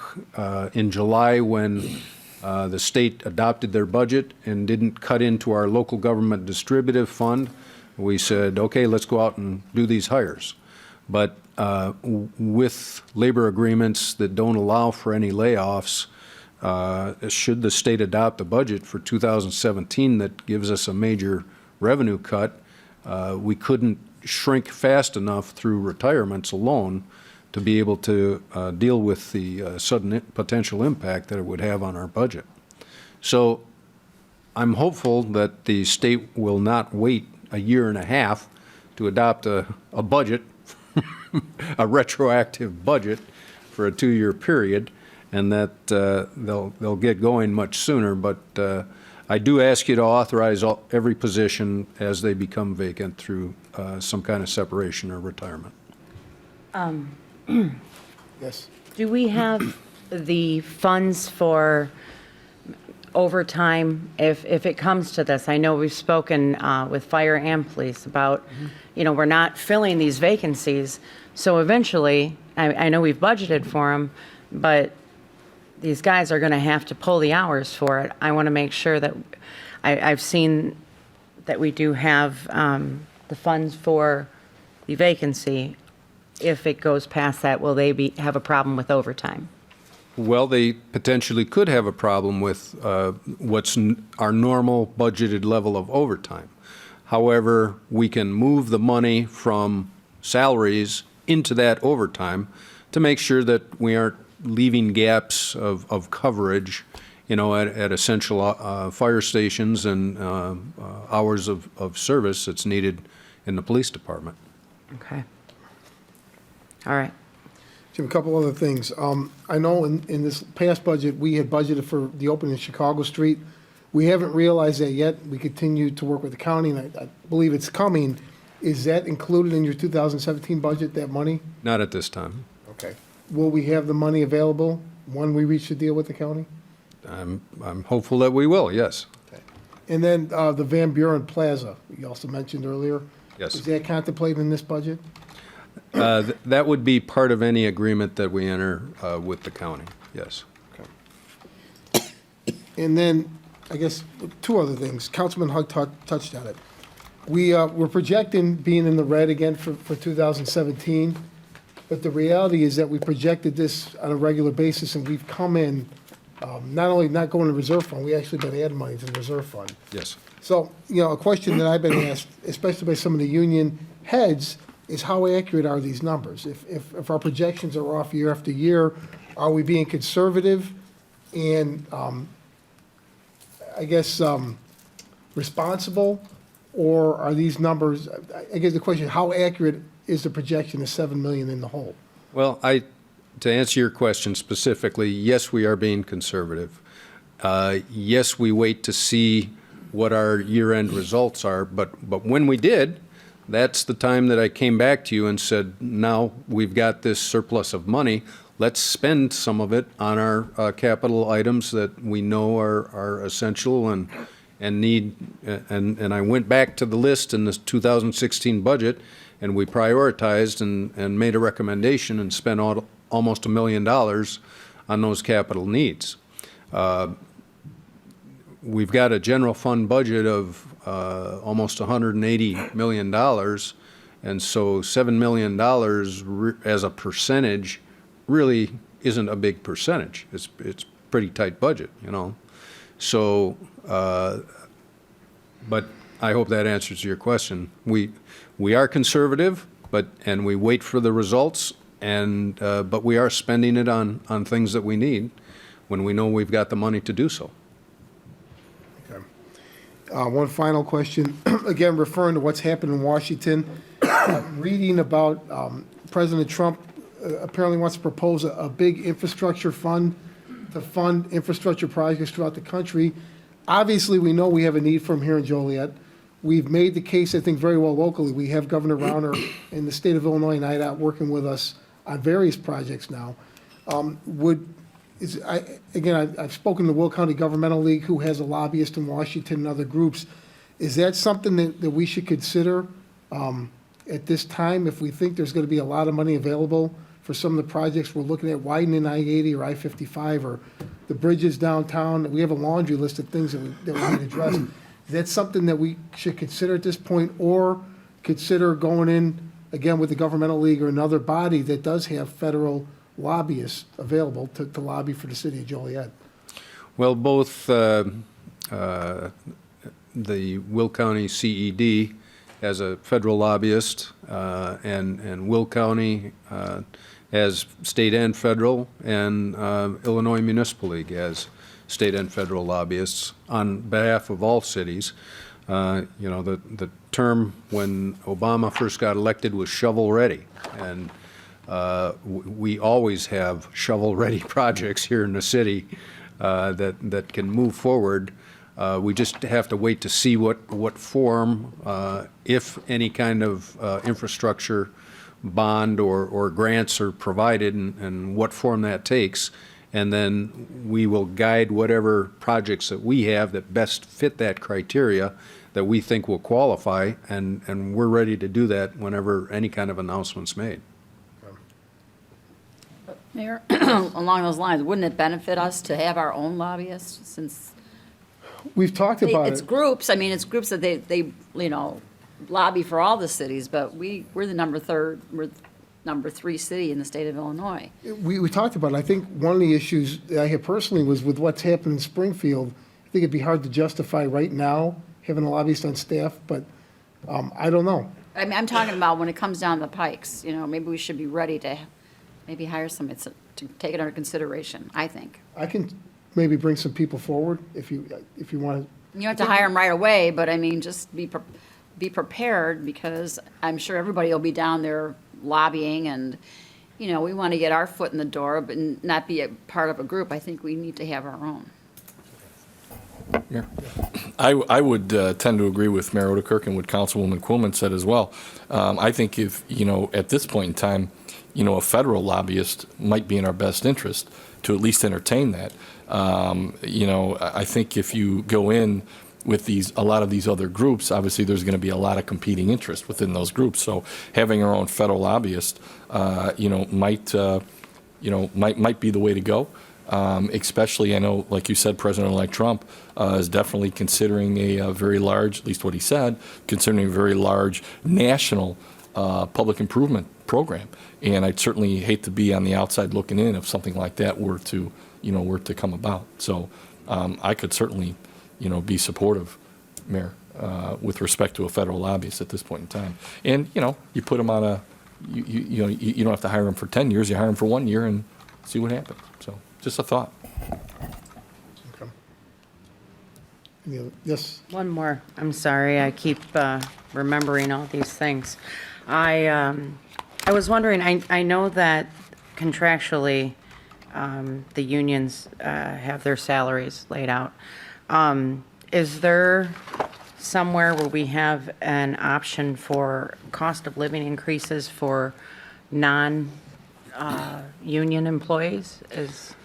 in July when the state adopted their budget and didn't cut into our local government distributive fund, we said, okay, let's go out and do these hires. But with labor agreements that don't allow for any layoffs, should the state adopt a budget for 2017 that gives us a major revenue cut, we couldn't shrink fast enough through retirements alone to be able to deal with the sudden potential impact that it would have on our budget. So I'm hopeful that the state will not wait a year and a half to adopt a budget, a retroactive budget for a 2-year period, and that they'll get going much sooner. But I do ask you to authorize every position as they become vacant through some kind of separation or retirement. Yes. Do we have the funds for overtime if it comes to this? I know we've spoken with fire and police about, we're not filling these vacancies. So eventually, I know we've budgeted for them, but these guys are going to have to pull the hours for it. I want to make sure that I've seen that we do have the funds for the vacancy. If it goes past that, will they have a problem with overtime? Well, they potentially could have a problem with what's our normal budgeted level of overtime. However, we can move the money from salaries into that overtime to make sure that we aren't leaving gaps of coverage, at essential fire stations and hours of service that's needed in the police department. Okay. All right. Jim, a couple other things. I know in this past budget, we had budgeted for the opening of Chicago Street. We haven't realized that yet. We continue to work with the county, and I believe it's coming. Is that included in your 2017 budget, that money? Not at this time. Okay. Will we have the money available when we reach the deal with the county? I'm hopeful that we will, yes. Okay. And then the Van Buren Plaza, you also mentioned earlier. Yes. Is that contemplated in this budget? That would be part of any agreement that we enter with the county, yes. Okay. And then, I guess, two other things. Councilman Hock touched on it. We're projecting being in the red again for 2017, but the reality is that we projected this on a regular basis, and we've come in, not only not going to reserve fund, we actually been adding money to the reserve fund. Yes. So, a question that I've been asked, especially by some of the union heads, is how accurate are these numbers? If our projections are off year after year, are we being conservative and, I guess, responsible? Or are these numbers, I guess the question, how accurate is the projection of $7 million in the hole? Well, to answer your question specifically, yes, we are being conservative. Yes, we wait to see what our year-end results are, but when we did, that's the time that I came back to you and said, now we've got this surplus of money, let's spend some of it on our capital items that we know are essential and need. And I went back to the list in this 2016 budget, and we prioritized and made a recommendation and spent almost $1 million on those capital needs. We've got a general fund budget of almost $180 million, and so $7 million as a percentage really isn't a big percentage. It's pretty tight budget, you know. So, but I hope that answers your question. We are conservative, and we wait for the results, but we are spending it on things that we need when we know we've got the money to do so. Okay. One final question, again, referring to what's happened in Washington. Reading about President Trump apparently wants to propose a big infrastructure fund to fund infrastructure projects throughout the country. Obviously, we know we have a need for them here in Joliet. We've made the case, I think, very well locally. We have Governor Rauner in the state of Illinois and IDOT working with us on various projects now. I've spoken to the Will County Governmental League, who has a lobbyist in Washington and other groups. Is that something that we should consider at this time, if we think there's going to be a lot of money available for some of the projects we're looking at, widening I-80 or I-55 or the bridges downtown? We have a laundry list of things that we need addressed. Is that something that we should consider at this point, or consider going in, again, with the Governmental League or another body that does have federal lobbyists available to lobby for the city of Joliet? Well, both the Will County CED has a federal lobbyist, and Will County has state and federal, and Illinois Municipal League has state and federal lobbyists on behalf of all cities. You know, the term when Obama first got elected was shovel-ready, and we always have shovel-ready projects here in the city that can move forward. We just have to wait to see what form, if any kind of infrastructure bond or grants are provided, and what form that takes. And then we will guide whatever projects that we have that best fit that criteria that we think will qualify, and we're ready to do that whenever any kind of announcement's made. Mayor, along those lines, wouldn't it benefit us to have our own lobbyists, since We've talked about it's it. groups? I mean, it's groups that they lobby for all the cities, but we're the number 3 city in the state of Illinois. We talked about it. I think one of the issues that I had personally was with what's happened in Springfield. I think it'd be hard to justify right now having a lobbyist on staff, but I don't know. I mean, I'm talking about when it comes down the pikes, maybe we should be ready to maybe hire somebody to take it under consideration, I think. I can maybe bring some people forward if you want to. You don't have to hire them right away, but I mean, just be prepared, because I'm sure everybody will be down there lobbying, and, we want to get our foot in the door, but not be a part of a group. I think we need to have our own. Yeah. I would tend to agree with Mayor Odekirk and what Councilwoman Quillman said as well. I think if, at this point in time, a federal lobbyist might be in our best interest to at least entertain that. I think if you go in with a lot of these other groups, obviously there's going to be a lot of competing interest within those groups. So having our own federal lobbyist, might be the way to go. Especially, I know, like you said, President-elect Trump is definitely considering a very large, at least what he said, considering a very large national public improvement program. And I'd certainly hate to be on the outside looking in if something like that were to come about. So I could certainly, be supportive, Mayor, with respect to a federal lobbyist at this point in time. And, you put them on you don't have to hire them for 10 years. You hire them for 1 year and see what happens. So just a thought. Okay. Yes. One more. I'm sorry. I keep remembering all these things. I was wondering, I know that contractually the unions have their salaries laid out. Is there somewhere where we have an option for cost of living increases for union employees is,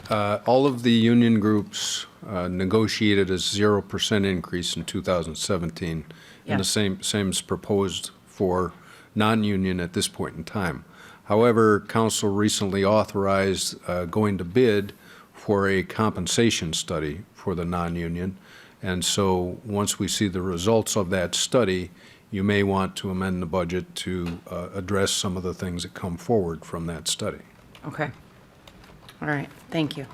All of the union groups negotiated a 0% increase in 2017, and the Yes. same is proposed for non-union at this point in time. However, council recently authorized going to bid for a compensation study for the non-union, and so once we see the results of that study, you may want to amend the budget to address some of the things that come forward from that study. okay. All right, thank you.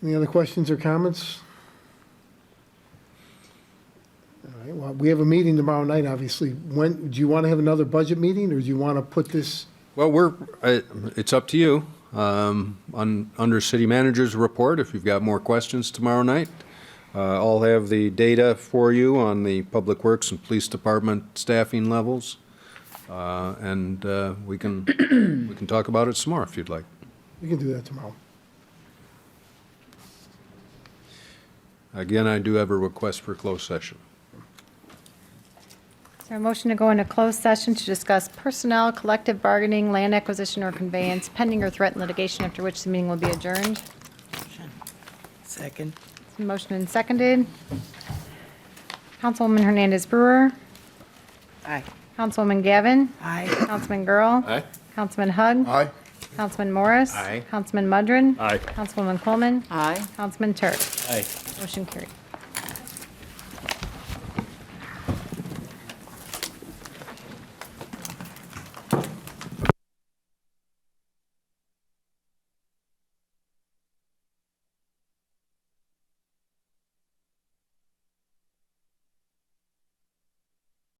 Any other questions or comments? All right, well, we have a meeting tomorrow night, obviously. When, do you want to have another budget meeting, or do you want to put this? Well, it's up to you. Under city manager's report, if you've got more questions tomorrow night, I'll have the data for you on the public works and police department staffing levels. And we can talk about it some more if you'd like. We can do that tomorrow. Again, I do have a request for closed session. Is there a motion to go into closed session to discuss personnel, collective bargaining, land acquisition or conveyance, pending or threatened litigation, after which the meeting will be adjourned? Second. Motion and seconded. Councilwoman Hernandez Brewer. Aye. Councilwoman Gavin. Aye. Councilman Girl. Aye. Councilman Hug. Aye. Councilman Morris. Aye. Councilman Mudrin. Aye. Councilwoman Coleman. Aye. Councilman Turk. Aye. Motion carried.